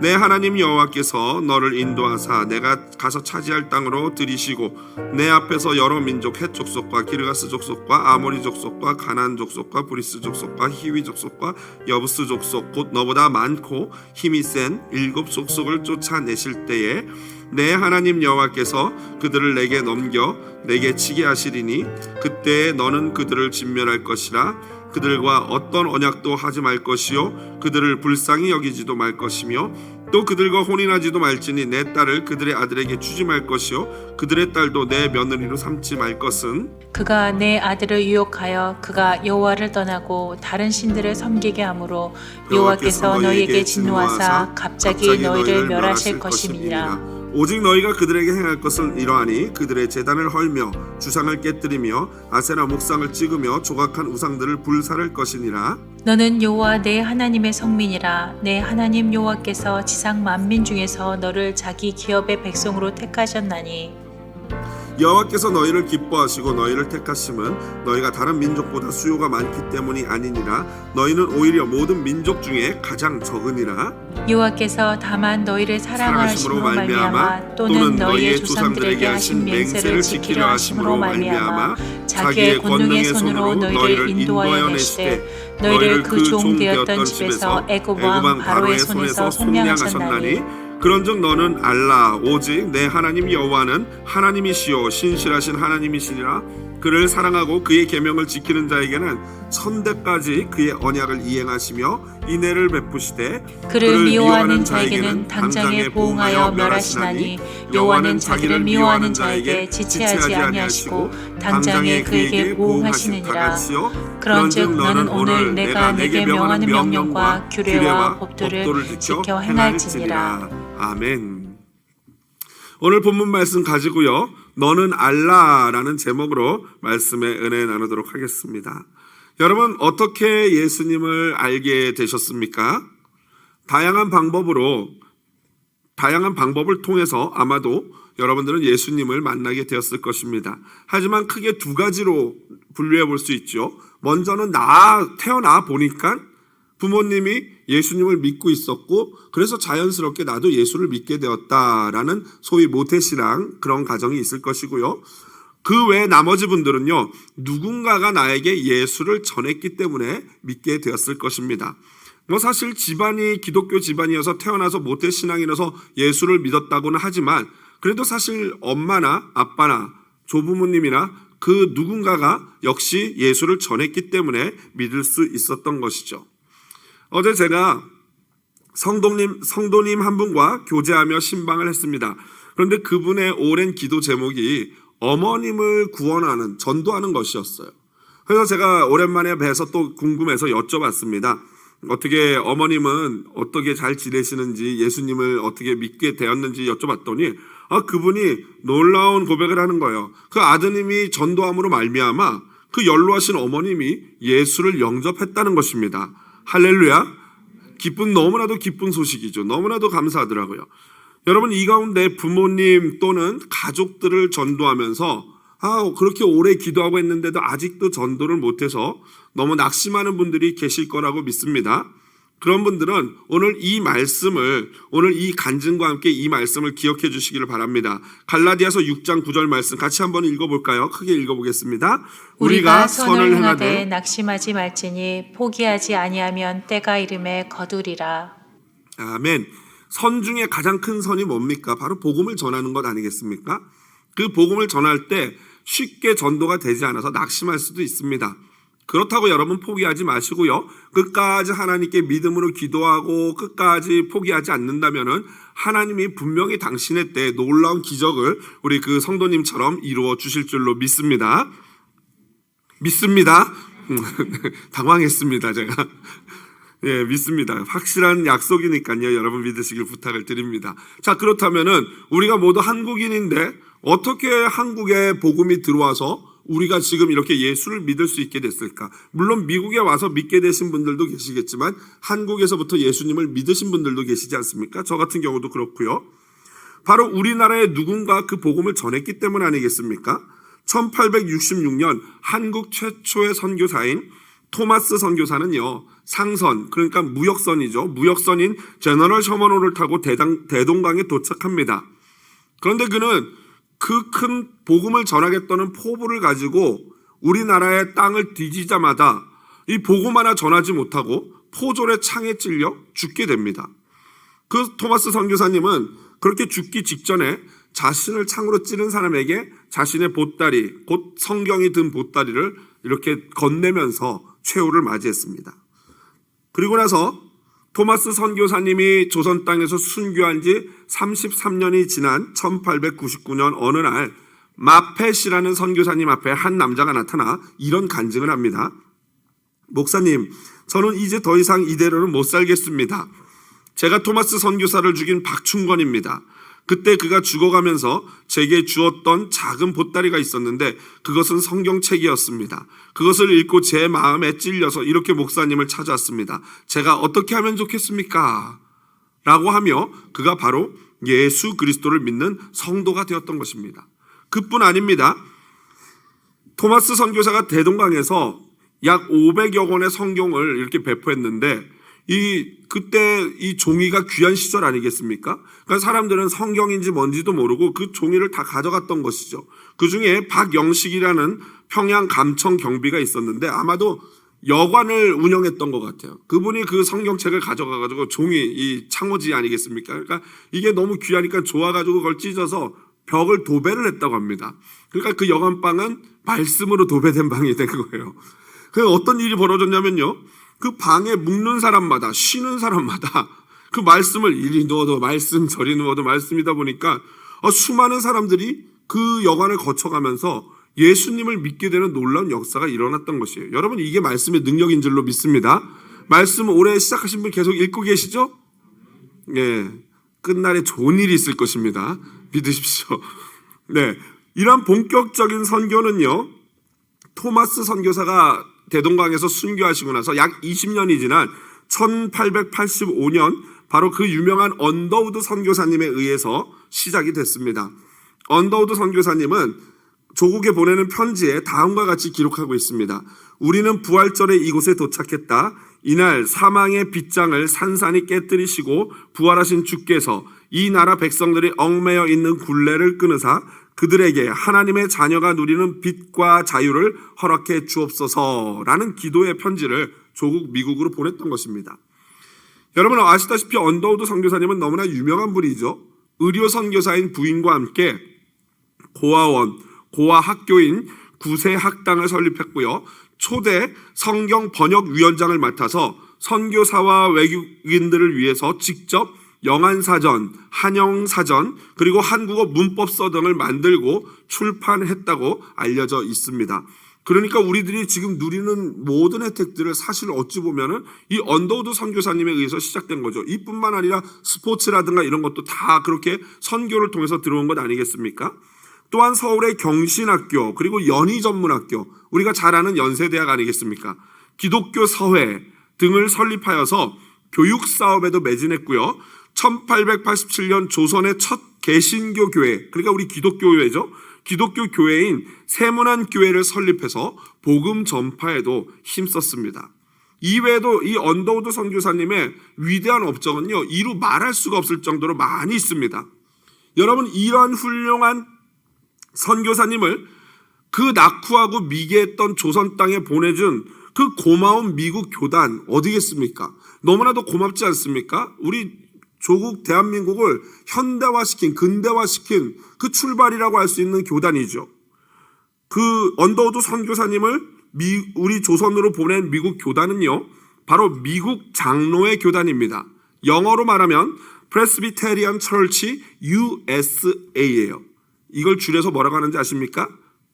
내 하나님 여호와께서 너를 인도하사 내가 가서 차지할 땅으로 들이시고 내 앞에서 여러 민족 헷 족속과 기르가스 족속과 아모리 족속과 가나안 족속과 브리스 족속과 히위 족속과 여부스 족속 곧 너보다 많고 힘이 센 7 족속을 쫓아내실 때에 내 하나님 여호와께서 그들을 내게 넘겨 내게 치게 하시리니 그때에 너는 그들을 진멸할 것이라. 그들과 어떤 언약도 하지 말 것이요 그들을 불쌍히 여기지도 말 것이며 또 그들과 혼인하지도 말지니 내 딸을 그들의 아들에게 주지 말 것이요 그들의 딸도 내 며느리로 삼지 말 것은 그가 내 아들을 유혹하여 그가 여호와를 떠나고 다른 신들을 섬기게 하므로 여호와께서 너희에게 진노하사 갑자기 너희를 멸하실 것임이니라. 오직 너희가 그들에게 행할 것은 이러하니 그들의 제단을 헐며 주상을 깨뜨리며 아세라 목상을 찍으며 조각한 우상들을 불살할 것이니라. 너는 여호와 내 하나님의 성민이라. 내 하나님 여호와께서 지상 만민 중에서 너를 자기 기업의 백성으로 택하셨나니 여호와께서 너희를 기뻐하시고 너희를 택하심은 너희가 다른 민족보다 수요가 많기 때문이 아니니라. 너희는 오히려 모든 민족 중에 가장 적으니라. 여호와께서 다만 너희를 사랑하심으로 말미암아 또는 너희의 조상들에게 하신 맹세를 지키려 하심으로 말미암아 자기의 권능의 손으로 너희를 인도하여 내시되 너희를 그 종 되었던 집에서 애굽 왕 바로의 손에서 속량하셨나니 그런즉 너는 알라 오직 내 하나님 여호와는 하나님이시요 신실하신 하나님이시니라. 그를 사랑하고 그의 계명을 지키는 자에게는 천대까지 그의 언약을 이행하시며 인애를 베푸시되 그를 미워하는 자에게는 당장에 보응하여 멸하시나니 여호와는 자기를 미워하는 자에게 지체하지 아니하시고 당장에 그에게 보응하시느니라. 그런즉 너는 오늘 내가 내게 명하는 명령과 규례와 법도를 지켜 행할지니라. 아멘. 오늘 본문 말씀 가지고요 너는 알라라는 제목으로 말씀의 은혜 나누도록 하겠습니다. 여러분 어떻게 예수님을 알게 되셨습니까? 다양한 방법을 통해서 아마도 여러분들은 예수님을 만나게 되었을 것입니다. 하지만 크게 2가지로 분류해 볼 수 있죠. 먼저는 태어나 보니까 부모님이 예수님을 믿고 있었고 그래서 자연스럽게 나도 예수를 믿게 되었다라는 소위 모태신앙 그런 가정이 있을 것이고요. 그 외 나머지 분들은요 누군가가 나에게 예수를 전했기 때문에 믿게 되었을 것입니다. 사실 집안이 기독교 집안이어서 태어나서 모태신앙이라서 예수를 믿었다고는 하지만 그래도 사실 엄마나 아빠나 조부모님이나 그 누군가가 역시 예수를 전했기 때문에 믿을 수 있었던 것이죠. 어제 제가 성도님 한 분과 교제하며 신방을 했습니다. 그런데 그분의 오랜 기도 제목이 어머님을 구원하는, 전도하는 것이었어요. 그래서 제가 오랜만에 뵈서 또 궁금해서 여쭤봤습니다. 어떻게 어머님은 어떻게 잘 지내시는지 예수님을 어떻게 믿게 되었는지 여쭤봤더니 그분이 놀라운 고백을 하는 거예요. 그 아드님이 전도함으로 말미암아 그 연로하신 어머님이 예수를 영접했다는 것입니다. 할렐루야. 너무나도 기쁜 소식이죠. 너무나도 감사하더라고요. 여러분 이 가운데 부모님 또는 가족들을 전도하면서 그렇게 오래 기도하고 했는데도 아직도 전도를 못해서 너무 낙심하는 분들이 계실 거라고 믿습니다. 그런 분들은 오늘 이 간증과 함께 이 말씀을 기억해 주시기를 바랍니다. 갈라디아서 6장 9절 말씀 같이 한번 읽어볼까요? 크게 읽어보겠습니다. 우리가 선을 행하되 낙심하지 말지니 포기하지 아니하면 때가 이름에 거두리라. 아멘. 선 중에 가장 큰 선이 뭡니까? 바로 복음을 전하는 것 아니겠습니까? 그 복음을 전할 때 쉽게 전도가 되지 않아서 낙심할 수도 있습니다. 그렇다고 여러분 포기하지 마시고요. 끝까지 하나님께 믿음으로 기도하고 끝까지 포기하지 않는다면은 하나님이 분명히 당신의 때에 놀라운 기적을 우리 그 성도님처럼 이루어 주실 줄로 믿습니다. 당황했습니다, 제가. 예, 믿습니다. 확실한 약속이니까요. 여러분 믿으시길 부탁을 드립니다. 자, 그렇다면은 우리가 모두 한국인인데 어떻게 한국에 복음이 들어와서 우리가 지금 이렇게 예수를 믿을 수 있게 됐을까? 물론 미국에 와서 믿게 되신 분들도 계시겠지만 한국에서부터 예수님을 믿으신 분들도 계시지 않습니까? 저 같은 경우도 그렇고요. 바로 우리나라에 누군가 그 복음을 전했기 때문 아니겠습니까? 1866년 한국 최초의 선교사인 토마스 선교사는요, 상선, 그러니까 무역선이죠. 무역선인 제너럴 셔먼호를 타고 대동강에 도착합니다. 그런데 그는 그 큰 복음을 전하겠다는 포부를 가지고 우리나라의 땅을 뒤지자마자 이 복음 하나 전하지 못하고 포졸의 창에 찔려 죽게 됩니다. 그 토마스 선교사님은 그렇게 죽기 직전에 자신을 창으로 찌른 사람에게 자신의 보따리, 곧 성경이 든 보따리를 이렇게 건네면서 최후를 맞이했습니다. 그리고 나서 토마스 선교사님이 조선 땅에서 순교한 지 33년이 지난 1899년 어느 날 마펫이라는 선교사님 앞에 한 남자가 나타나 이런 간증을 합니다. 목사님, 저는 이제 더 이상 이대로는 못 살겠습니다. 제가 토마스 선교사를 죽인 박충건입니다. 그때 그가 죽어가면서 제게 주었던 작은 보따리가 있었는데 그것은 성경책이었습니다. 그것을 읽고 제 마음에 찔려서 이렇게 목사님을 찾아왔습니다. 제가 어떻게 하면 좋겠습니까? 라고 하며 그가 바로 예수 그리스도를 믿는 성도가 되었던 것입니다. 그뿐 아닙니다. 토마스 선교사가 대동강에서 약 500여 권의 성경을 이렇게 배포했는데 그때 이 종이가 귀한 시절 아니겠습니까? 그러니까 사람들은 성경인지 뭔지도 모르고 그 종이를 다 가져갔던 것이죠. 그 중에 박영식이라는 평양 감청 경비가 있었는데 아마도 여관을 운영했던 것 같아요. 그분이 그 성경책을 가져가가지고 종이 이 창호지 아니겠습니까? 그러니까 이게 너무 귀하니까 좋아가지고 그걸 찢어서 벽을 도배를 했다고 합니다. 그러니까 그 여관방은 말씀으로 도배된 방이 된 거예요. 그 어떤 일이 벌어졌냐면요. 그 방에 묵는 사람마다 쉬는 사람마다 그 말씀을 이리 누워도 말씀 저리 누워도 말씀이다 보니까 수많은 사람들이 그 여관을 거쳐가면서 예수님을 믿게 되는 놀라운 역사가 일어났던 것이에요. 여러분 이게 말씀의 능력인 줄로 믿습니다. 말씀 올해 시작하신 분 계속 읽고 계시죠? 예, 끝날에 좋은 일이 있을 것입니다. 믿으십시오. 네, 이런 본격적인 선교는요. 토마스 선교사가 대동강에서 순교하시고 나서 약 20년이 지난 1885년 바로 그 유명한 언더우드 선교사님에 의해서 시작이 됐습니다. 언더우드 선교사님은 조국에 보내는 편지에 다음과 같이 기록하고 있습니다. 우리는 부활절에 이곳에 도착했다. 이날 사망의 빗장을 산산이 깨뜨리시고 부활하신 주께서 이 나라 백성들이 얽매여 있는 굴레를 끊으사 그들에게 하나님의 자녀가 누리는 빛과 자유를 허락해 주옵소서라는 기도의 편지를 조국 미국으로 보냈던 것입니다. 여러분 아시다시피 언더우드 선교사님은 너무나 유명한 분이죠. 의료 선교사인 부인과 함께 고아원, 고아학교인 구세학당을 설립했고요. 초대 성경 번역위원장을 맡아서 선교사와 외국인들을 위해서 직접 영안사전, 한영사전, 그리고 한국어 문법서 등을 만들고 출판했다고 알려져 있습니다. 그러니까 우리들이 지금 누리는 모든 혜택들을 사실 어찌 보면은 이 언더우드 선교사님에 의해서 시작된 거죠. 이뿐만 아니라 스포츠라든가 이런 것도 다 그렇게 선교를 통해서 들어온 것 아니겠습니까? 또한 서울의 경신학교, 그리고 연희전문학교, 우리가 잘 아는 연세대학 아니겠습니까? 기독교 서회 등을 설립하여서 교육사업에도 매진했고요. 1887년 조선의 첫 개신교 교회, 그러니까 우리 기독교회죠. 기독교 교회인 세문안교회를 설립해서 복음 전파에도 힘썼습니다. 이외에도 이 언더우드 선교사님의 위대한 업적은요, 이루 말할 수가 없을 정도로 많이 있습니다. 여러분 이러한 훌륭한 선교사님을 그 낙후하고 미개했던 조선 땅에 보내준 그 고마운 미국 교단 어디겠습니까? 너무나도 고맙지 않습니까? 우리 조국 대한민국을 현대화시킨, 근대화시킨 그 출발이라고 할 수 있는 교단이죠. 그 언더우드 선교사님을 우리 조선으로 보낸 미국 교단은요, 바로 미국 장로의 교단입니다. 영어로 말하면 Presbyterian Church USA예요. 이걸 줄여서 뭐라고 하는지 아십니까?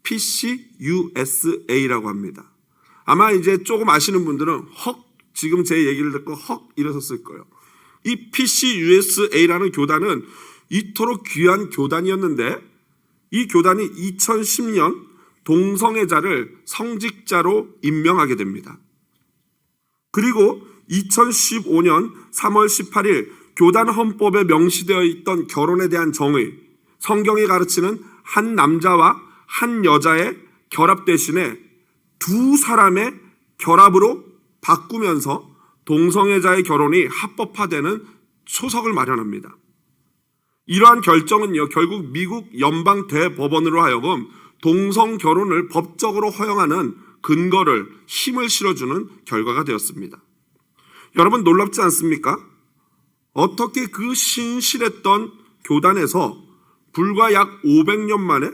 PCUSA라고 합니다. 아마 이제 조금 아시는 분들은 지금 제 얘기를 듣고 이러셨을 거예요. 이 PCUSA라는 교단은 이토록 귀한 교단이었는데 이 교단이 2010년 동성애자를 성직자로 임명하게 됩니다. 그리고 2015년 3월 18일 교단 헌법에 명시되어 있던 결혼에 대한 정의, 성경이 가르치는 한 남자와 한 여자의 결합 대신에 두 사람의 결합으로 바꾸면서 동성애자의 결혼이 합법화되는 초석을 마련합니다. 이러한 결정은요, 결국 미국 연방 대법원으로 하여금 동성 결혼을 법적으로 허용하는 근거를 힘을 실어주는 결과가 되었습니다. 여러분 놀랍지 않습니까? 어떻게 그 신실했던 교단에서 불과 약 500년 만에,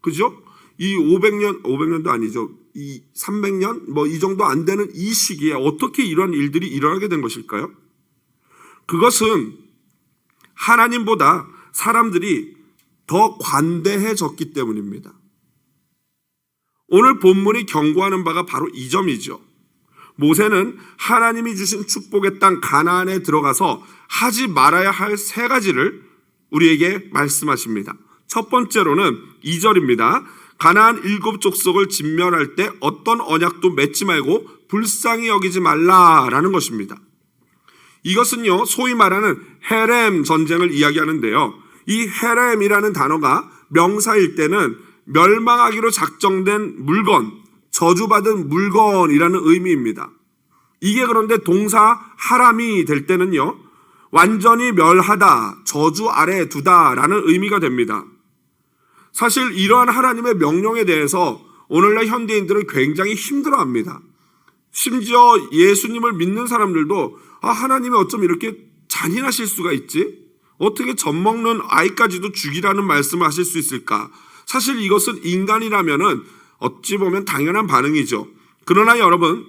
그죠? 이 500년도 아니죠. 이 300년 이 정도 안 되는 이 시기에 어떻게 이런 일들이 일어나게 된 것일까요? 그것은 하나님보다 사람들이 더 관대해졌기 때문입니다. 오늘 본문이 경고하는 바가 바로 이 점이죠. 모세는 하나님이 주신 축복의 땅 가나안에 들어가서 하지 말아야 할 3가지를 우리에게 말씀하십니다. 첫 번째로는 2절입니다. 가나안 7족속을 진멸할 때 어떤 언약도 맺지 말고 불쌍히 여기지 말라라는 것입니다. 이것은요, 소위 말하는 헤렘 전쟁을 이야기하는데요. 이 헤렘이라는 단어가 명사일 때는 멸망하기로 작정된 물건, 저주받은 물건이라는 의미입니다. 이게 그런데 동사 하람이 될 때는요, 완전히 멸하다, 저주 아래 두다라는 의미가 됩니다. 사실 이러한 하나님의 명령에 대해서 오늘날 현대인들은 굉장히 힘들어합니다. 심지어 예수님을 믿는 사람들도 하나님이 어쩜 이렇게 잔인하실 수가 있지? 어떻게 젖먹는 아이까지도 죽이라는 말씀을 하실 수 있을까? 사실 이것은 인간이라면은 어찌 보면 당연한 반응이죠. 그러나 여러분,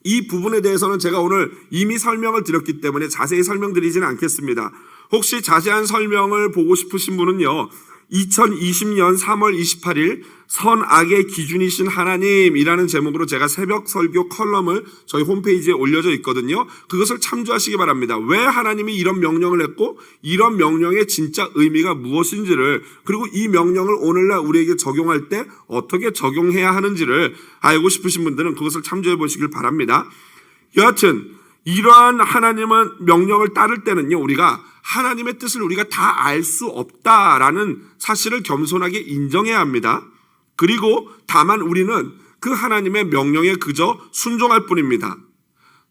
이 부분에 대해서는 제가 오늘 이미 설명을 드렸기 때문에 자세히 설명드리지는 않겠습니다. 혹시 자세한 설명을 보고 싶으신 분은요, 2020년 3월 28일 선악의 기준이신 하나님이라는 제목으로 제가 새벽 설교 컬럼을 저희 홈페이지에 올려져 있거든요. 그것을 참조하시기 바랍니다. 왜 하나님이 이런 명령을 했고 이런 명령의 진짜 의미가 무엇인지를, 그리고 이 명령을 오늘날 우리에게 적용할 때 어떻게 적용해야 하는지를 알고 싶으신 분들은 그것을 참조해 보시길 바랍니다. 여하튼 이러한 하나님의 명령을 따를 때는요, 우리가 하나님의 뜻을 우리가 다 알 수 없다라는 사실을 겸손하게 인정해야 합니다. 그리고 다만 우리는 그 하나님의 명령에 그저 순종할 뿐입니다.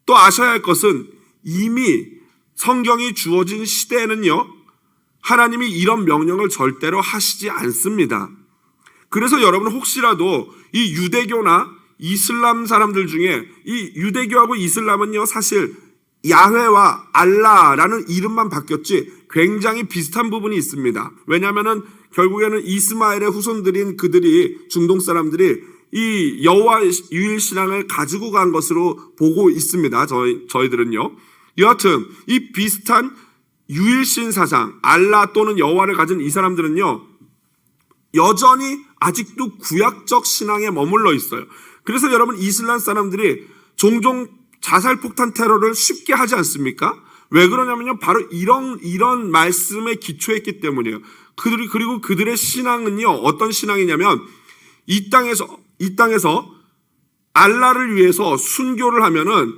또 아셔야 할 것은 이미 성경이 주어진 시대에는요, 하나님이 이런 명령을 절대로 하시지 않습니다. 그래서 여러분 혹시라도 이 유대교나 이슬람 사람들 중에 이 유대교하고 이슬람은요, 사실 야훼와 알라라는 이름만 바뀌었지 굉장히 비슷한 부분이 있습니다. 왜냐하면 결국에는 이스마엘의 후손들인 그들이, 중동 사람들이 이 여호와 유일 신앙을 가지고 간 것으로 보고 있습니다. 저희들은요. 여하튼 이 비슷한 유일신 사상, 알라 또는 여호와를 가진 이 사람들은요, 여전히 아직도 구약적 신앙에 머물러 있어요. 그래서 여러분 이슬람 사람들이 종종 자살폭탄 테러를 쉽게 하지 않습니까? 왜 그러냐면요, 바로 이런 말씀에 기초했기 때문이에요. 그리고 그들의 신앙은요, 어떤 신앙이냐면 이 땅에서 알라를 위해서 순교를 하면은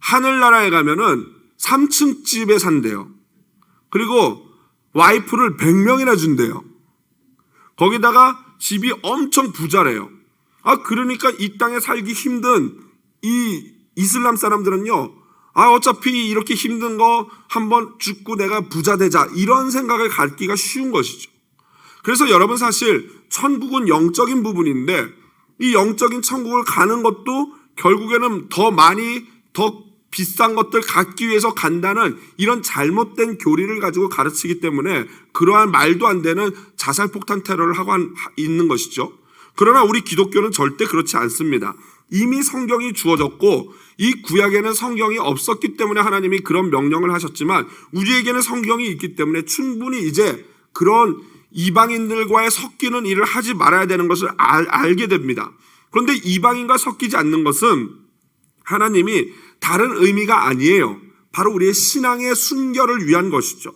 하늘나라에 가면은 3층 집에 산대요. 그리고 와이프를 100명이나 준대요. 거기다가 집이 엄청 부자래요. 그러니까 이 땅에 살기 힘든 이 이슬람 사람들은요, 어차피 이렇게 힘든 거 한번 죽고 내가 부자 되자, 이런 생각을 갖기가 쉬운 것이죠. 그래서 여러분 사실 천국은 영적인 부분인데 이 영적인 천국을 가는 것도 결국에는 더 많이 더 비싼 것들 갖기 위해서 간다는 이런 잘못된 교리를 가지고 가르치기 때문에 그러한 말도 안 되는 자살폭탄 테러를 하고 있는 것이죠. 그러나 우리 기독교는 절대 그렇지 않습니다. 이미 성경이 주어졌고 이 구약에는 성경이 없었기 때문에 하나님이 그런 명령을 하셨지만 우리에게는 성경이 있기 때문에 충분히 이제 그런 이방인들과의 섞이는 일을 하지 말아야 되는 것을 알게 됩니다. 그런데 이방인과 섞이지 않는 것은 하나님이 다른 의미가 아니에요. 바로 우리의 신앙의 순결을 위한 것이죠.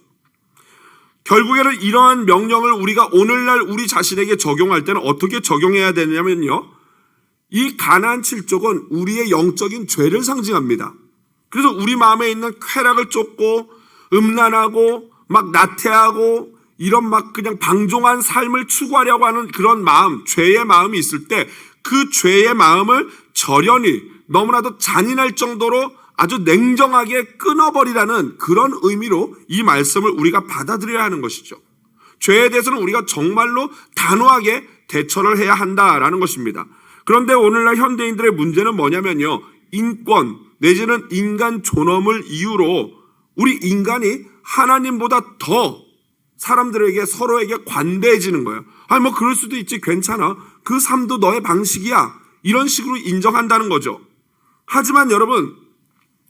결국에는 이러한 명령을 우리가 오늘날 우리 자신에게 적용할 때는 어떻게 적용해야 되냐면요, 이 가나안 7족은 우리의 영적인 죄를 상징합니다. 그래서 우리 마음에 있는 쾌락을 쫓고 음란하고 막 나태하고 이런 막 그냥 방종한 삶을 추구하려고 하는 그런 마음, 죄의 마음이 있을 때 그 죄의 마음을 절연히 너무나도 잔인할 정도로 아주 냉정하게 끊어버리라는 그런 의미로 이 말씀을 우리가 받아들여야 하는 것이죠. 죄에 대해서는 우리가 정말로 단호하게 대처를 해야 한다라는 것입니다. 그런데 오늘날 현대인들의 문제는 뭐냐면요, 인권 내지는 인간 존엄을 이유로 우리 인간이 하나님보다 더 사람들에게 서로에게 관대해지는 거예요. 아니 뭐 그럴 수도 있지, 괜찮아, 그 삶도 너의 방식이야, 이런 식으로 인정한다는 거죠. 하지만 여러분,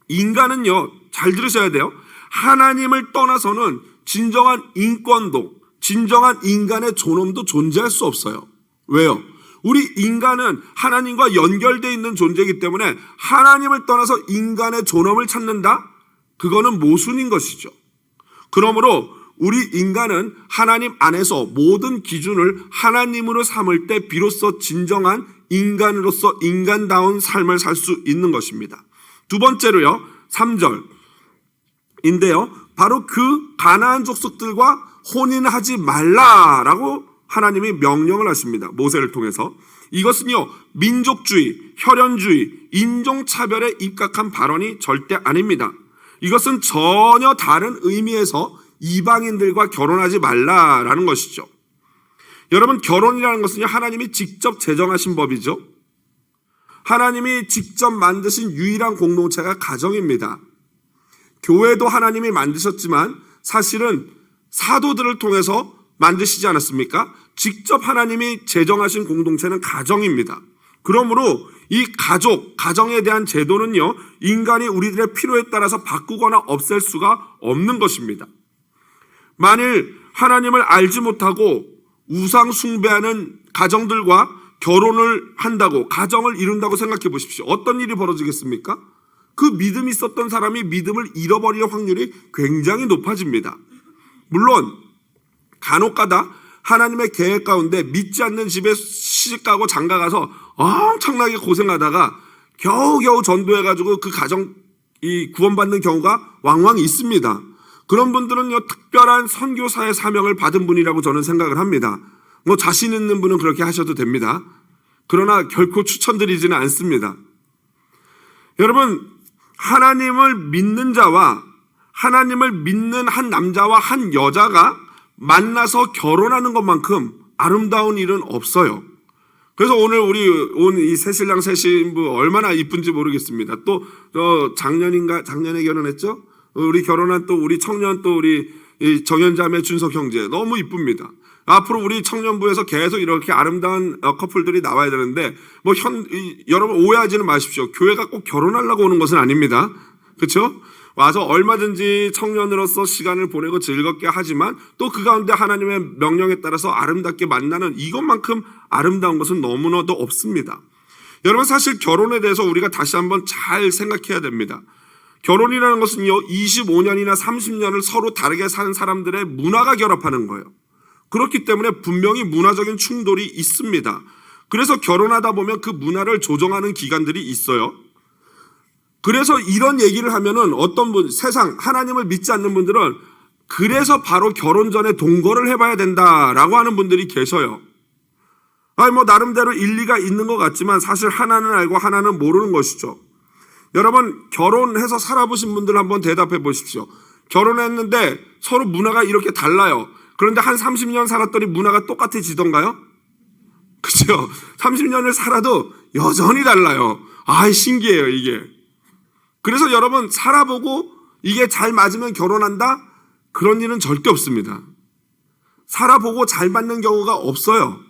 인간은요, 잘 들으셔야 돼요. 하나님을 떠나서는 진정한 인권도, 진정한 인간의 존엄도 존재할 수 없어요. 왜요? 우리 인간은 하나님과 연결되어 있는 존재이기 때문에 하나님을 떠나서 인간의 존엄을 찾는다? 그거는 모순인 것이죠. 그러므로 우리 인간은 하나님 안에서 모든 기준을 하나님으로 삼을 때 비로소 진정한 인간으로서 인간다운 삶을 살 수 있는 것입니다. 두 번째로요, 3절인데요. 바로 그 가나안 족속들과 혼인하지 말라라고 하나님이 명령을 하십니다. 모세를 통해서. 이것은요, 민족주의, 혈연주의, 인종차별에 입각한 발언이 절대 아닙니다. 이것은 전혀 다른 의미에서 이방인들과 결혼하지 말라라는 것이죠. 여러분, 결혼이라는 것은요, 하나님이 직접 제정하신 법이죠. 하나님이 직접 만드신 유일한 공동체가 가정입니다. 교회도 하나님이 만드셨지만 사실은 사도들을 통해서 만드시지 않았습니까? 직접 하나님이 제정하신 공동체는 가정입니다. 그러므로 이 가정에 대한 제도는요, 인간이 우리들의 필요에 따라서 바꾸거나 없앨 수가 없는 것입니다. 만일 하나님을 알지 못하고 우상 숭배하는 가정들과 결혼을 한다고, 가정을 이룬다고 생각해 보십시오. 어떤 일이 벌어지겠습니까? 그 믿음이 있었던 사람이 믿음을 잃어버릴 확률이 굉장히 높아집니다. 물론 간혹가다 하나님의 계획 가운데 믿지 않는 집에 시집가고 장가가서 엄청나게 고생하다가 겨우겨우 전도해가지고 그 가정이 구원받는 경우가 왕왕 있습니다. 그런 분들은요, 특별한 선교사의 사명을 받은 분이라고 저는 생각을 합니다. 뭐 자신 있는 분은 그렇게 하셔도 됩니다. 그러나 결코 추천드리지는 않습니다. 여러분, 하나님을 믿는 자와 하나님을 믿는 한 남자와 한 여자가 만나서 결혼하는 것만큼 아름다운 일은 없어요. 그래서 오늘 우리 온 이 새신랑 새신부 얼마나 이쁜지 모르겠습니다. 또 작년에 결혼했죠? 우리 결혼한 또 우리 청년, 또 우리 정연자매 준석 형제 너무 이쁩니다. 앞으로 우리 청년부에서 계속 이렇게 아름다운 커플들이 나와야 되는데, 여러분 오해하지는 마십시오. 교회가 꼭 결혼하려고 오는 것은 아닙니다. 그렇죠? 와서 얼마든지 청년으로서 시간을 보내고 즐겁게 하지만 또 그 가운데 하나님의 명령에 따라서 아름답게 만나는 이것만큼 아름다운 것은 너무나도 없습니다. 여러분, 사실 결혼에 대해서 우리가 다시 한번 잘 생각해야 됩니다. 결혼이라는 것은요, 25년이나 30년을 서로 다르게 사는 사람들의 문화가 결합하는 거예요. 그렇기 때문에 분명히 문화적인 충돌이 있습니다. 그래서 결혼하다 보면 그 문화를 조정하는 기관들이 있어요. 그래서 이런 얘기를 하면은 어떤 분, 세상 하나님을 믿지 않는 분들은 그래서 바로 결혼 전에 동거를 해봐야 된다라고 하는 분들이 계셔요. 나름대로 일리가 있는 것 같지만 사실 하나는 알고 하나는 모르는 것이죠. 여러분, 결혼해서 살아보신 분들 한번 대답해 보십시오. 결혼했는데 서로 문화가 이렇게 달라요. 그런데 한 30년 살았더니 문화가 똑같아지던가요? 그렇죠? 30년을 살아도 여전히 달라요. 신기해요, 이게. 그래서 여러분, 살아보고 이게 잘 맞으면 결혼한다? 그런 일은 절대 없습니다. 살아보고 잘 맞는 경우가 없어요.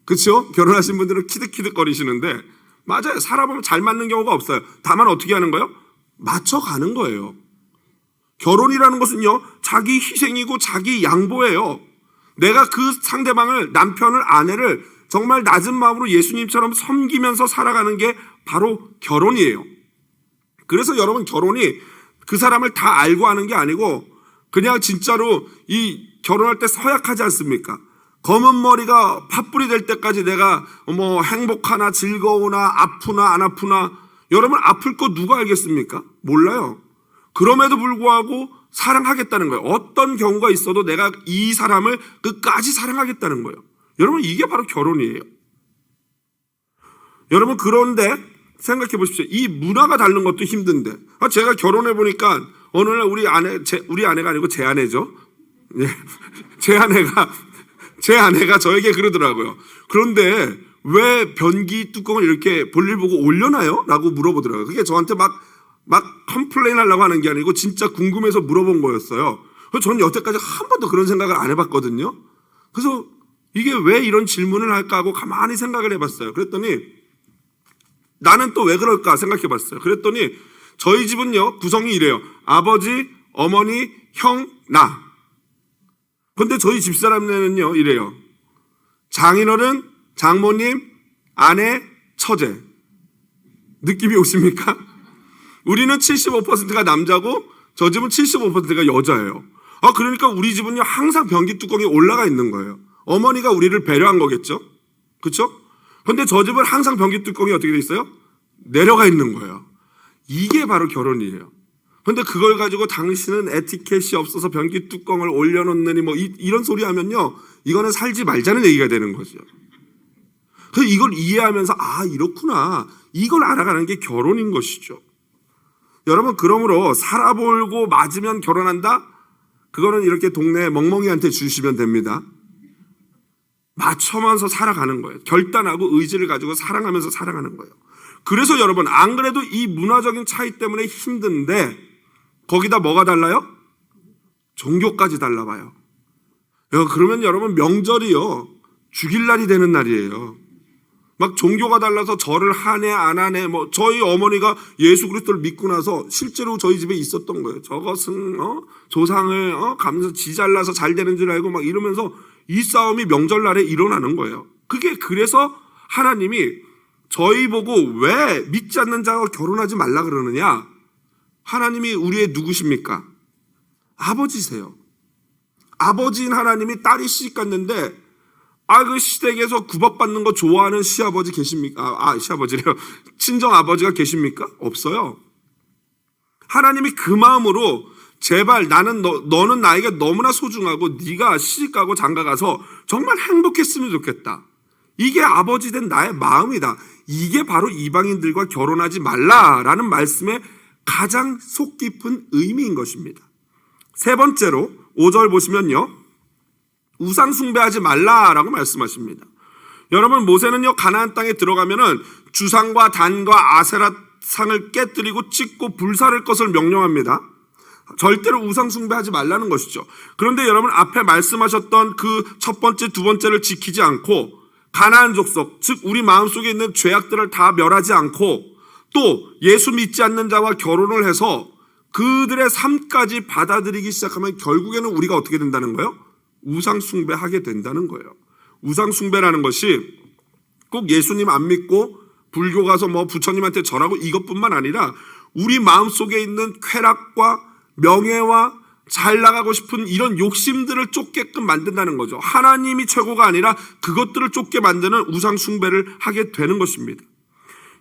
그렇죠? 결혼하신 분들은 키득키득 거리시는데 맞아요. 살아보면 잘 맞는 경우가 없어요. 다만 어떻게 하는 거예요? 맞춰가는 거예요. 결혼이라는 것은요, 자기 희생이고 자기 양보예요. 내가 그 상대방을, 남편을, 아내를 정말 낮은 마음으로 예수님처럼 섬기면서 살아가는 게 바로 결혼이에요. 그래서 여러분, 결혼이 그 사람을 다 알고 하는 게 아니고 그냥 진짜로 이 결혼할 때 서약하지 않습니까? 검은 머리가 팥불이 될 때까지 내가 행복하나 즐거우나 아프나 안 아프나, 여러분 아플 거 누가 알겠습니까? 몰라요. 그럼에도 불구하고 사랑하겠다는 거예요. 어떤 경우가 있어도 내가 이 사람을 끝까지 사랑하겠다는 거예요. 여러분, 이게 바로 결혼이에요. 여러분, 그런데 생각해 보십시오. 이 문화가 다른 것도 힘든데, 제가 결혼해 보니까 어느 날 우리 아내가 아니고 제 아내죠. 예. 제 아내가 저에게 그러더라고요. 그런데 왜 변기 뚜껑을 이렇게 볼일 보고 올려놔요? 라고 물어보더라고요. 그게 저한테 막 컴플레인 하려고 하는 게 아니고 진짜 궁금해서 물어본 거였어요. 그래서 저는 여태까지 한 번도 그런 생각을 안 해봤거든요. 그래서 이게 왜 이런 질문을 할까 하고 가만히 생각을 해봤어요. 그랬더니 나는 또 왜 그럴까 생각해봤어요. 그랬더니 저희 집은요, 구성이 이래요. 아버지, 어머니, 형, 나. 근데 저희 집사람네는요, 이래요. 장인어른, 장모님, 아내, 처제. 느낌이 오십니까? 우리는 75%가 남자고 저 집은 75%가 여자예요. 그러니까 우리 집은요, 항상 변기 뚜껑이 올라가 있는 거예요. 어머니가 우리를 배려한 거겠죠? 그렇죠? 근데 저 집은 항상 변기 뚜껑이 어떻게 돼 있어요? 내려가 있는 거예요. 이게 바로 결혼이에요. 근데 그걸 가지고 당신은 에티켓이 없어서 변기 뚜껑을 올려놓느니 뭐 이런 소리 하면요, 이거는 살지 말자는 얘기가 되는 거죠. 그래서 이걸 이해하면서 이렇구나, 이걸 알아가는 게 결혼인 것이죠. 여러분, 그러므로 살아보고 맞으면 결혼한다? 그거는 이렇게 동네 멍멍이한테 주시면 됩니다. 맞춰면서 살아가는 거예요. 결단하고 의지를 가지고 사랑하면서 살아가는 거예요. 그래서 여러분, 안 그래도 이 문화적인 차이 때문에 힘든데 거기다 뭐가 달라요? 종교까지 달라봐요. 그러면 여러분, 명절이요, 죽일 날이 되는 날이에요. 막 종교가 달라서 절을 하네 안 하네, 뭐 저희 어머니가 예수 그리스도를 믿고 나서 실제로 저희 집에 있었던 거예요. 저것은 조상을 가면서 지 잘라서 잘 되는 줄 알고 막 이러면서 이 싸움이 명절날에 일어나는 거예요. 그게 그래서 하나님이 저희 보고 왜 믿지 않는 자와 결혼하지 말라 그러느냐? 하나님이 우리의 누구십니까? 아버지세요. 아버지인 하나님이 딸이 시집 갔는데 그 시댁에서 구박받는 거 좋아하는 시아버지 계십니까? 시아버지래요. 친정 아버지가 계십니까? 없어요. 하나님이 그 마음으로 제발 너는 나에게 너무나 소중하고 네가 시집가고 장가가서 정말 행복했으면 좋겠다. 이게 아버지 된 나의 마음이다. 이게 바로 이방인들과 결혼하지 말라라는 말씀의 가장 속 깊은 의미인 것입니다. 세 번째로 5절 보시면요, 우상 숭배하지 말라라고 말씀하십니다. 여러분, 모세는요, 가나안 땅에 들어가면은 주상과 단과 아세라 상을 깨뜨리고 찢고 불사를 것을 명령합니다. 절대로 우상 숭배하지 말라는 것이죠. 그런데 여러분, 앞에 말씀하셨던 그 첫 번째, 두 번째를 지키지 않고 가나안 족속, 즉 우리 마음속에 있는 죄악들을 다 멸하지 않고 또 예수 믿지 않는 자와 결혼을 해서 그들의 삶까지 받아들이기 시작하면 결국에는 우리가 어떻게 된다는 거예요? 우상 숭배하게 된다는 거예요. 우상 숭배라는 것이 꼭 예수님 안 믿고 불교 가서 뭐 부처님한테 절하고 이것뿐만 아니라 우리 마음속에 있는 쾌락과 명예와 잘 나가고 싶은 이런 욕심들을 쫓게끔 만든다는 거죠. 하나님이 최고가 아니라 그것들을 쫓게 만드는 우상 숭배를 하게 되는 것입니다.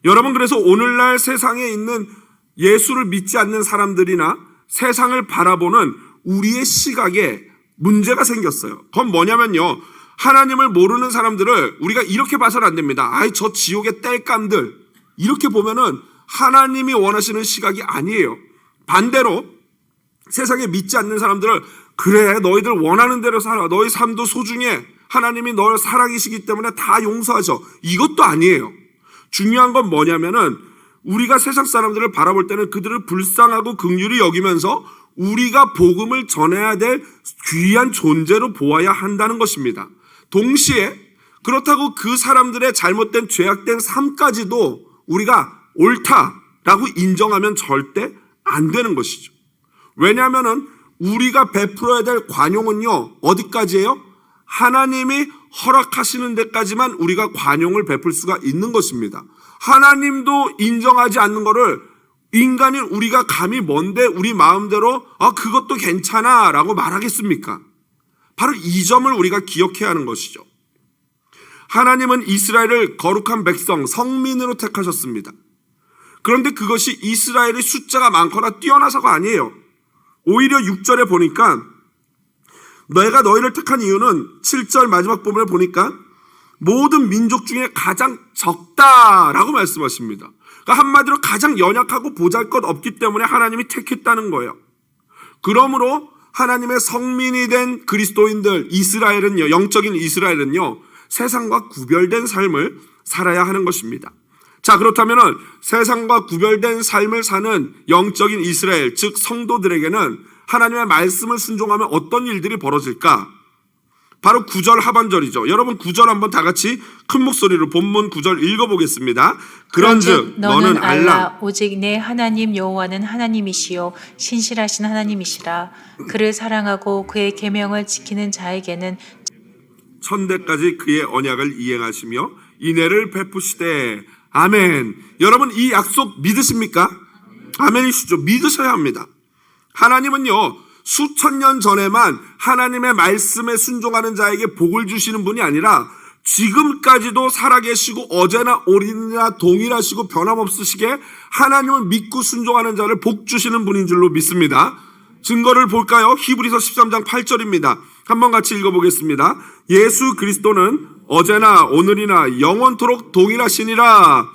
여러분, 그래서 오늘날 세상에 있는 예수를 믿지 않는 사람들이나 세상을 바라보는 우리의 시각에 문제가 생겼어요. 그건 뭐냐면요, 하나님을 모르는 사람들을 우리가 이렇게 봐서는 안 됩니다. 저 지옥의 땔감들, 이렇게 보면은 하나님이 원하시는 시각이 아니에요. 반대로 세상에 믿지 않는 사람들을 그래, 너희들 원하는 대로 살아, 너희 삶도 소중해, 하나님이 너를 사랑이시기 때문에 다 용서하셔, 이것도 아니에요. 중요한 건 뭐냐면은 우리가 세상 사람들을 바라볼 때는 그들을 불쌍하고 긍휼히 여기면서 우리가 복음을 전해야 될 귀한 존재로 보아야 한다는 것입니다. 동시에 그렇다고 그 사람들의 잘못된 죄악된 삶까지도 우리가 옳다라고 인정하면 절대 안 되는 것이죠. 왜냐하면 우리가 베풀어야 될 관용은요, 어디까지예요? 하나님이 허락하시는 데까지만 우리가 관용을 베풀 수가 있는 것입니다. 하나님도 인정하지 않는 거를 인간인 우리가 감히 뭔데 우리 마음대로 그것도 괜찮아 라고 말하겠습니까? 바로 이 점을 우리가 기억해야 하는 것이죠. 하나님은 이스라엘을 거룩한 백성, 성민으로 택하셨습니다. 그런데 그것이 이스라엘의 숫자가 많거나 뛰어나서가 아니에요. 오히려 6절에 보니까 내가 너희를 택한 이유는 7절 마지막 부분을 보니까 모든 민족 중에 가장 적다라고 말씀하십니다. 그러니까 한마디로 가장 연약하고 보잘것없기 때문에 하나님이 택했다는 거예요. 그러므로 하나님의 성민이 된 그리스도인들, 이스라엘은요, 영적인 이스라엘은요, 세상과 구별된 삶을 살아야 하는 것입니다. 자, 그렇다면은 세상과 구별된 삶을 사는 영적인 이스라엘, 즉 성도들에게는 하나님의 말씀을 순종하면 어떤 일들이 벌어질까? 바로 9절 하반절이죠. 여러분 9절 한번 다 같이 큰 목소리로 본문 9절 읽어보겠습니다. 그런즉 너는 알라 오직 내 하나님 여호와는 하나님이시요 신실하신 하나님이시라. 그를 사랑하고 그의 계명을 지키는 자에게는 천대까지 그의 언약을 이행하시며 인애를 베푸시되. 아멘. 여러분 이 약속 믿으십니까? 아멘이시죠. 믿으셔야 합니다. 하나님은요, 수천 년 전에만 하나님의 말씀에 순종하는 자에게 복을 주시는 분이 아니라 지금까지도 살아계시고 어제나 오늘이나 동일하시고 변함없으시게 하나님을 믿고 순종하는 자를 복 주시는 분인 줄로 믿습니다. 증거를 볼까요? 히브리서 13장 8절입니다. 한번 같이 읽어보겠습니다. 예수 그리스도는 어제나 오늘이나 영원토록 동일하시니라.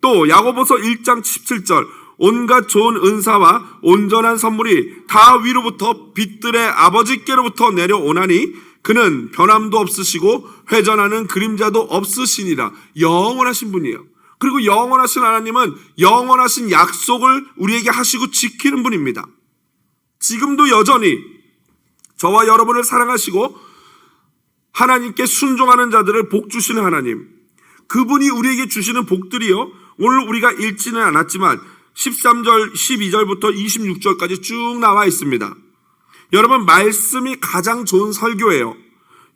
또 야고보서 1장 17절 온갖 좋은 은사와 온전한 선물이 다 위로부터 빛들의 아버지께로부터 내려오나니 그는 변함도 없으시고 회전하는 그림자도 없으시니라. 영원하신 분이에요. 그리고 영원하신 하나님은 영원하신 약속을 우리에게 하시고 지키는 분입니다. 지금도 여전히 저와 여러분을 사랑하시고 하나님께 순종하는 자들을 복 주시는 하나님, 그분이 우리에게 주시는 복들이요, 오늘 우리가 읽지는 않았지만 13절, 12절부터 26절까지 쭉 나와 있습니다. 여러분 말씀이 가장 좋은 설교예요.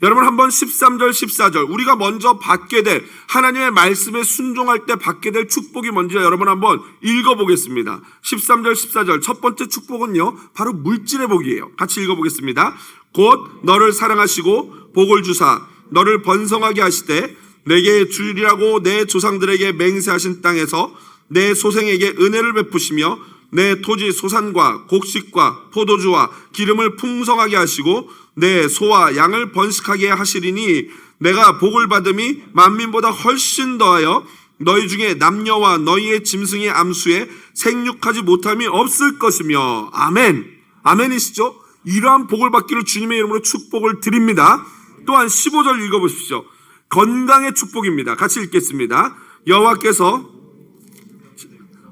여러분 한번 13절, 14절 우리가 먼저 받게 될 하나님의 말씀에 순종할 때 받게 될 축복이 뭔지 여러분 한번 읽어보겠습니다. 13절, 14절 첫 번째 축복은요, 바로 물질의 복이에요. 같이 읽어보겠습니다. 곧 너를 사랑하시고 복을 주사 너를 번성하게 하시되 내게 주리라고 내 조상들에게 맹세하신 땅에서 내 소생에게 은혜를 베푸시며 내 토지 소산과 곡식과 포도주와 기름을 풍성하게 하시고 내 소와 양을 번식하게 하시리니 내가 복을 받음이 만민보다 훨씬 더하여 너희 중에 남녀와 너희의 짐승의 암수에 생육하지 못함이 없을 것이며. 아멘. 아멘이시죠? 이러한 복을 받기를 주님의 이름으로 축복을 드립니다. 또한 15절 읽어보십시오. 건강의 축복입니다. 같이 읽겠습니다. 여호와께서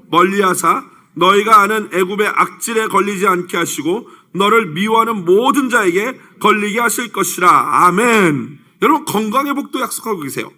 멀리하사 너희가 아는 애굽의 악질에 걸리지 않게 하시고 너를 미워하는 모든 자에게 걸리게 하실 것이라. 아멘. 여러분 건강의 복도 약속하고 계세요.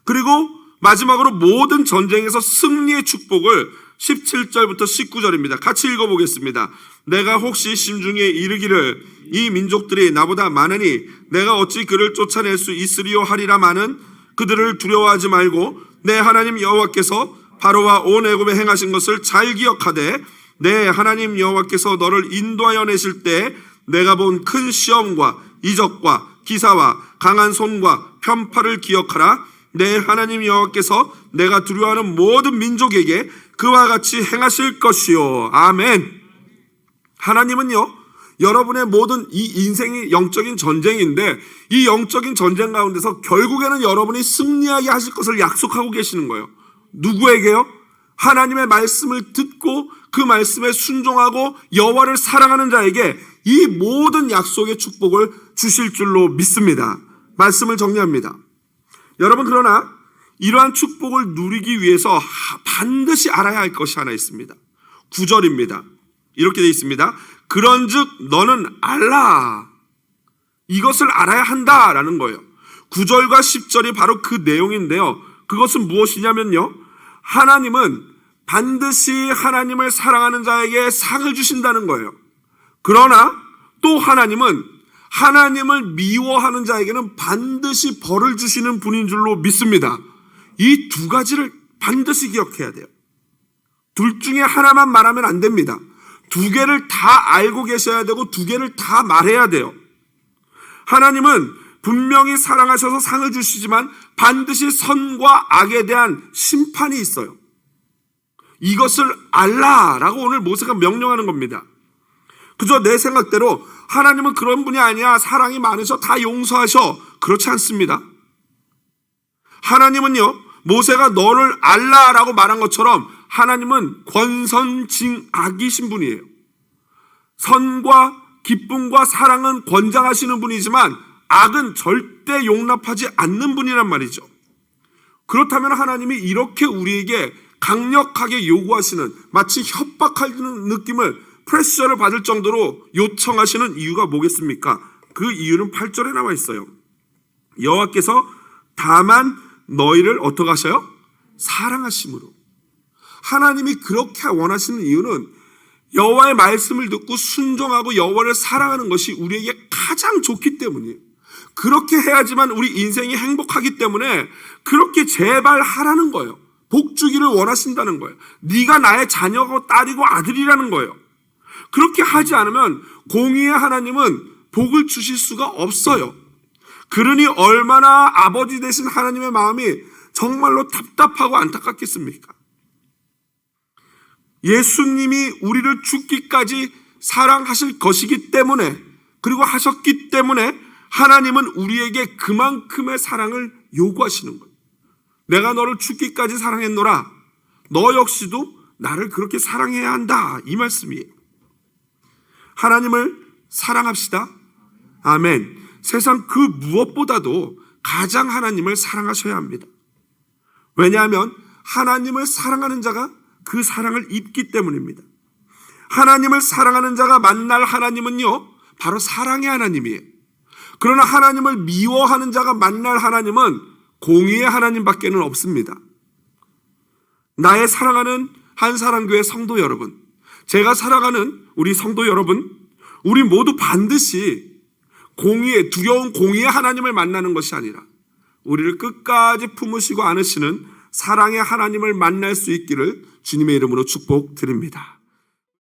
그리고 마지막으로 모든 전쟁에서 승리의 축복을 17절부터 19절입니다. 같이 읽어보겠습니다. 내가 혹시 심중에 이르기를 이 민족들이 나보다 많으니 내가 어찌 그를 쫓아낼 수 있으리요 하리라마는 그들을 두려워하지 말고 내 하나님 여호와께서 바로와 온 애굽에 행하신 것을 잘 기억하되 내 하나님 여호와께서 너를 인도하여 내실 때 내가 본 큰 시험과 이적과 기사와 강한 손과 편파를 기억하라. 내 하나님 여호와께서 내가 두려워하는 모든 민족에게 그와 같이 행하실 것이요. 아멘. 하나님은요, 여러분의 모든 이 인생이 영적인 전쟁인데 이 영적인 전쟁 가운데서 결국에는 여러분이 승리하게 하실 것을 약속하고 계시는 거예요. 누구에게요? 하나님의 말씀을 듣고 그 말씀에 순종하고 여호와를 사랑하는 자에게 이 모든 약속의 축복을 주실 줄로 믿습니다. 말씀을 정리합니다. 여러분 그러나 이러한 축복을 누리기 위해서 반드시 알아야 할 것이 하나 있습니다. 9절입니다. 이렇게 되어 있습니다. 그런즉 너는 알라. 이것을 알아야 한다라는 거예요. 9절과 10절이 바로 그 내용인데요. 그것은 무엇이냐면요, 하나님은 반드시 하나님을 사랑하는 자에게 상을 주신다는 거예요. 그러나 또 하나님은 하나님을 미워하는 자에게는 반드시 벌을 주시는 분인 줄로 믿습니다. 이 두 가지를 반드시 기억해야 돼요. 둘 중에 하나만 말하면 안 됩니다. 두 개를 다 알고 계셔야 되고 두 개를 다 말해야 돼요. 하나님은 분명히 사랑하셔서 상을 주시지만 반드시 선과 악에 대한 심판이 있어요. 이것을 알라라고 오늘 모세가 명령하는 겁니다. 그저 내 생각대로 하나님은 그런 분이 아니야, 사랑이 많으셔, 다 용서하셔, 그렇지 않습니다. 하나님은요, 모세가 너를 알라라고 말한 것처럼 하나님은 권선징악이신 분이에요. 선과 기쁨과 사랑은 권장하시는 분이지만 악은 절대 용납하지 않는 분이란 말이죠. 그렇다면 하나님이 이렇게 우리에게 강력하게 요구하시는, 마치 협박하는 느낌을, 프레셔를 받을 정도로 요청하시는 이유가 뭐겠습니까? 그 이유는 8절에 나와 있어요. 여호와께서 다만 너희를 어떻게 하셔요? 사랑하심으로. 하나님이 그렇게 원하시는 이유는 여호와의 말씀을 듣고 순종하고 여호와를 사랑하는 것이 우리에게 가장 좋기 때문이에요. 그렇게 해야지만 우리 인생이 행복하기 때문에 그렇게 제발 하라는 거예요. 복 주기를 원하신다는 거예요. 네가 나의 자녀고 딸이고 아들이라는 거예요. 그렇게 하지 않으면 공의의 하나님은 복을 주실 수가 없어요. 그러니 얼마나 아버지 되신 하나님의 마음이 정말로 답답하고 안타깝겠습니까? 예수님이 우리를 죽기까지 사랑하실 것이기 때문에, 그리고 하셨기 때문에 하나님은 우리에게 그만큼의 사랑을 요구하시는 거예요. 내가 너를 죽기까지 사랑했노라, 너 역시도 나를 그렇게 사랑해야 한다, 이 말씀이에요. 하나님을 사랑합시다. 아멘. 세상 그 무엇보다도 가장 하나님을 사랑하셔야 합니다. 왜냐하면 하나님을 사랑하는 자가 그 사랑을 입기 때문입니다. 하나님을 사랑하는 자가 만날 하나님은요, 바로 사랑의 하나님이에요. 그러나 하나님을 미워하는 자가 만날 하나님은 공의의 하나님밖에는 없습니다. 나의 사랑하는 한사랑교회 성도 여러분, 제가 사랑하는 우리 성도 여러분, 우리 모두 반드시 공의의, 두려운 공의의 하나님을 만나는 것이 아니라 우리를 끝까지 품으시고 안으시는 사랑의 하나님을 만날 수 있기를 주님의 이름으로 축복드립니다.